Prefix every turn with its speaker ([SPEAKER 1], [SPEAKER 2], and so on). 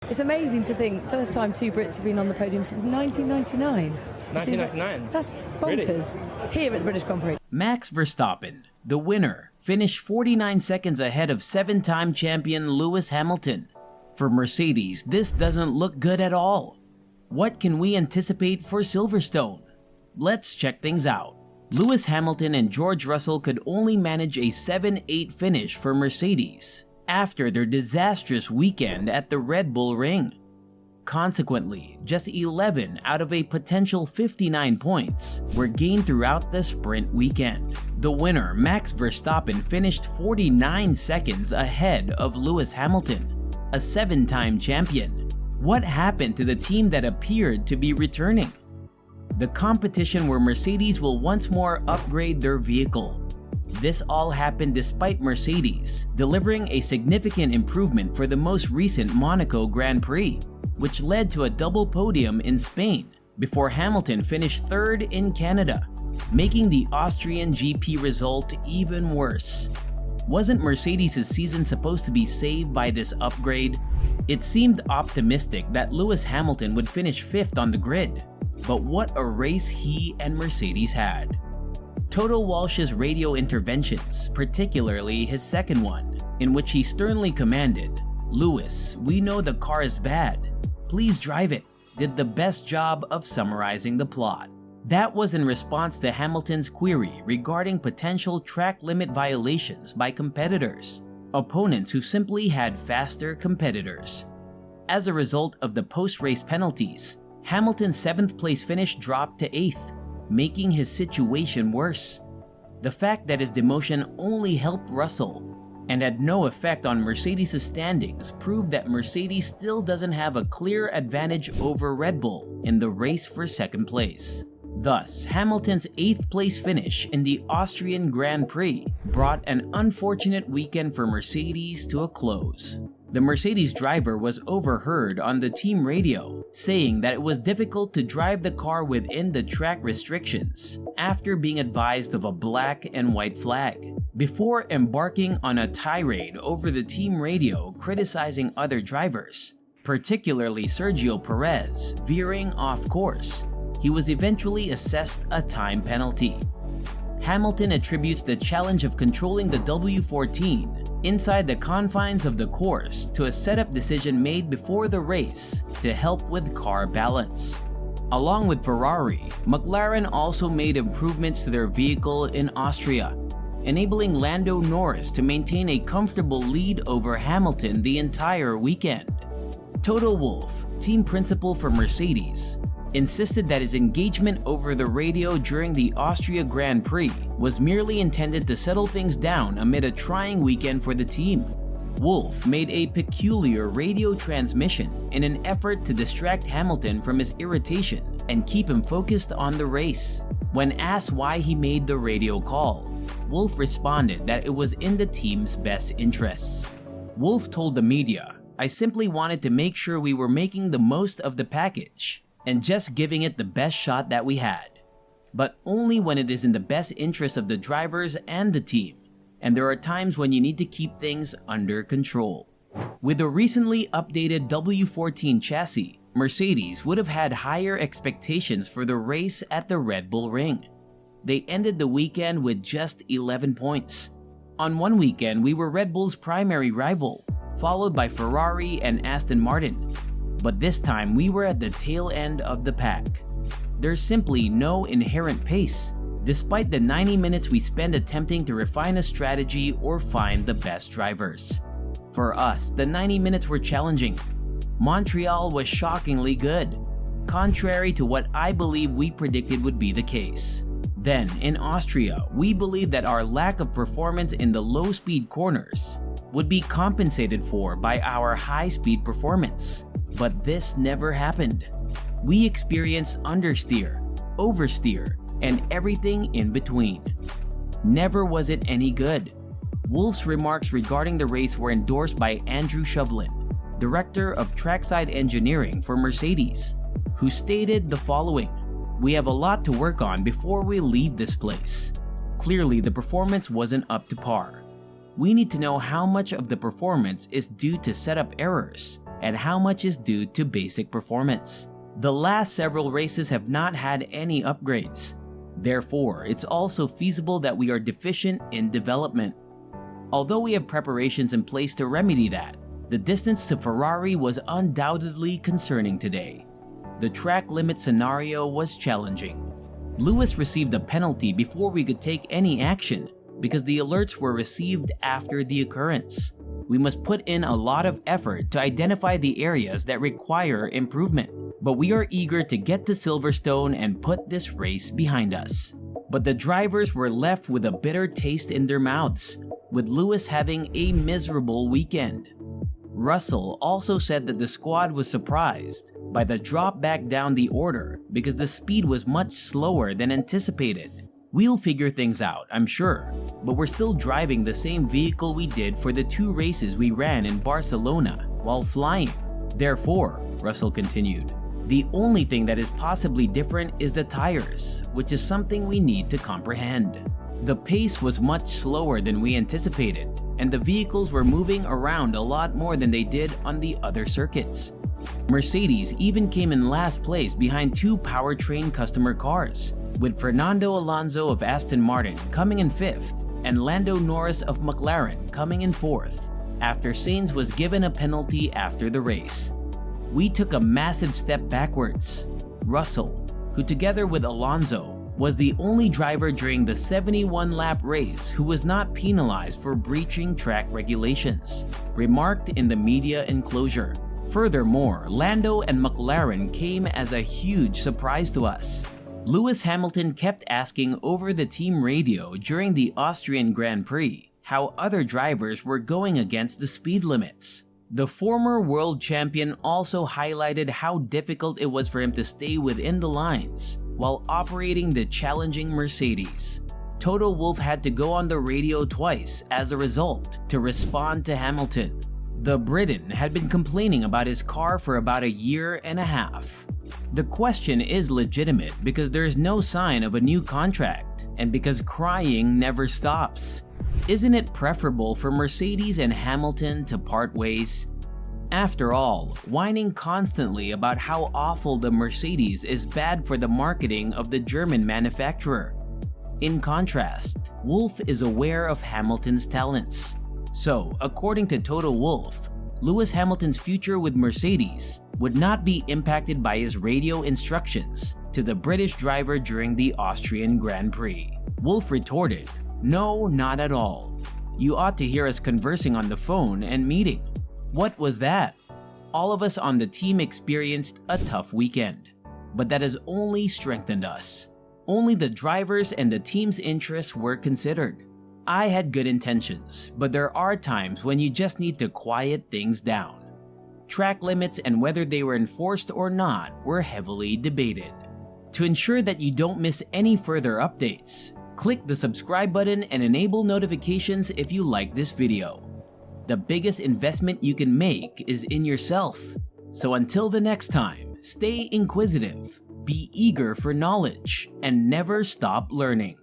[SPEAKER 1] It's amazing to think, first time two Brits have been on the podium since 1999.
[SPEAKER 2] 1999?
[SPEAKER 1] That's bonkers. Really? Here at the British Grand Prix.
[SPEAKER 3] Max Verstappen, the winner, finished 49 seconds ahead of 7-time champion Lewis Hamilton. For Mercedes, this doesn't look good at all. What can we anticipate for Silverstone? Let's check things out. Lewis Hamilton and George Russell could only manage a 7-8 finish for Mercedes after their disastrous weekend at the Red Bull Ring. Consequently, just 11 out of a potential 59 points were gained throughout the sprint weekend. The winner, Max Verstappen, finished 49 seconds ahead of Lewis Hamilton, a 7-time champion. What happened to the team that appeared to be returning? The competition where Mercedes will once more upgrade their vehicle. This all happened despite Mercedes delivering a significant improvement for the most recent Monaco Grand Prix, which led to a double podium in Spain before Hamilton finished third in Canada, making the Austrian GP result even worse. Wasn't Mercedes' season supposed to be saved by this upgrade? It seemed optimistic that Lewis Hamilton would finish 5th on the grid, but what a race he and Mercedes had. Toto Wolff's radio interventions, particularly his second one, in which he sternly commanded, "Lewis, we know the car is bad. Please drive it," did the best job of summarizing the plot. That was in response to Hamilton's query regarding potential track limit violations by competitors, opponents who simply had faster competitors. As a result of the post-race penalties, Hamilton's 7th place finish dropped to 8th, making his situation worse. The fact that his demotion only helped Russell and had no effect on Mercedes' standings proved that Mercedes still doesn't have a clear advantage over Red Bull in the race for 2nd place. Thus, Hamilton's 8th place finish in the Austrian Grand Prix brought an unfortunate weekend for Mercedes to a close. The Mercedes driver was overheard on the team radio, saying that it was difficult to drive the car within the track restrictions after being advised of a black and white flag, before embarking on a tirade over the team radio criticizing other drivers, particularly Sergio Perez, veering off course. He was eventually assessed a time penalty. Hamilton attributes the challenge of controlling the W14 inside the confines of the course to a setup decision made before the race to help with car balance. Along with Ferrari, McLaren also made improvements to their vehicle in Austria, enabling Lando Norris to maintain a comfortable lead over Hamilton the entire weekend. Toto Wolff, team principal for Mercedes, insisted that his engagement over the radio during the Austria Grand Prix was merely intended to settle things down amid a trying weekend for the team. Wolff made a peculiar radio transmission in an effort to distract Hamilton from his irritation and keep him focused on the race. When asked why he made the radio call, Wolff responded that it was in the team's best interests. Wolff told the media, "I simply wanted to make sure we were making the most of the package and just giving it the best shot that we had. But only when it is in the best interest of the drivers and the team, and there are times when you need to keep things under control." With the recently updated W14 chassis, Mercedes would have had higher expectations for the race at the Red Bull Ring. They ended the weekend with just 11 points. On one weekend, we were Red Bull's primary rival, followed by Ferrari and Aston Martin. But this time, we were at the tail end of the pack. There's simply no inherent pace, despite the 90 minutes we spend attempting to refine a strategy or find the best drivers. For us, the 90 minutes were challenging. Montreal was shockingly good, contrary to what I believe we predicted would be the case. Then, in Austria, we believed that our lack of performance in the low-speed corners would be compensated for by our high-speed performance. But this never happened. We experienced understeer, oversteer, and everything in between. Never was it any good. Wolff's remarks regarding the race were endorsed by Andrew Shovlin, Director of Trackside Engineering for Mercedes, who stated the following: "We have a lot to work on before we leave this place. Clearly, the performance wasn't up to par. We need to know how much of the performance is due to setup errors and how much is due to basic performance. The last several races have not had any upgrades. Therefore, it's also feasible that we are deficient in development. Although we have preparations in place to remedy that, the distance to Ferrari was undoubtedly concerning today. The track limit scenario was challenging. Lewis received a penalty before we could take any action because the alerts were received after the occurrence. We must put in a lot of effort to identify the areas that require improvement, but we are eager to get to Silverstone and put this race behind us. But the drivers were left with a bitter taste in their mouths, with Lewis having a miserable weekend. Russell also said that the squad was surprised by the drop back down the order because the speed was much slower than anticipated. We'll figure things out, I'm sure, but we're still driving the same vehicle we did for the 2 races we ran in Barcelona while flying. Therefore, Russell continued, the only thing that is possibly different is the tires, which is something we need to comprehend. The pace was much slower than we anticipated, and the vehicles were moving around a lot more than they did on the other circuits. Mercedes even came in last place behind 2 powertrain customer cars, with Fernando Alonso of Aston Martin coming in 5th and Lando Norris of McLaren coming in 4th, after Sainz was given a penalty after the race. We took a massive step backwards. Russell, who together with Alonso was the only driver during the 71-lap race who was not penalized for breaching track regulations, remarked in the media enclosure. Furthermore, Lando and McLaren came as a huge surprise to us. Lewis Hamilton kept asking over the team radio during the Austrian Grand Prix how other drivers were going against the speed limits. The former world champion also highlighted how difficult it was for him to stay within the lines while operating the challenging Mercedes. Toto Wolff had to go on the radio twice as a result to respond to Hamilton. The Briton had been complaining about his car for about 1.5 years. The question is legitimate because there is no sign of a new contract and because crying never stops. Isn't it preferable for Mercedes and Hamilton to part ways? After all, whining constantly about how awful the Mercedes is bad for the marketing of the German manufacturer. In contrast, Wolff is aware of Hamilton's talents. So, according to Toto Wolff, Lewis Hamilton's future with Mercedes would not be impacted by his radio instructions to the British driver during the Austrian Grand Prix. Wolff retorted, "No, not at all. You ought to hear us conversing on the phone and meeting." What was that? All of us on the team experienced a tough weekend, but that has only strengthened us. Only the drivers and the team's interests were considered. I had good intentions, but there are times when you just need to quiet things down. Track limits and whether they were enforced or not were heavily debated. To ensure that you don't miss any further updates, click the subscribe button and enable notifications if you like this video. The biggest investment you can make is in yourself. So until the next time, stay inquisitive, be eager for knowledge, and never stop learning.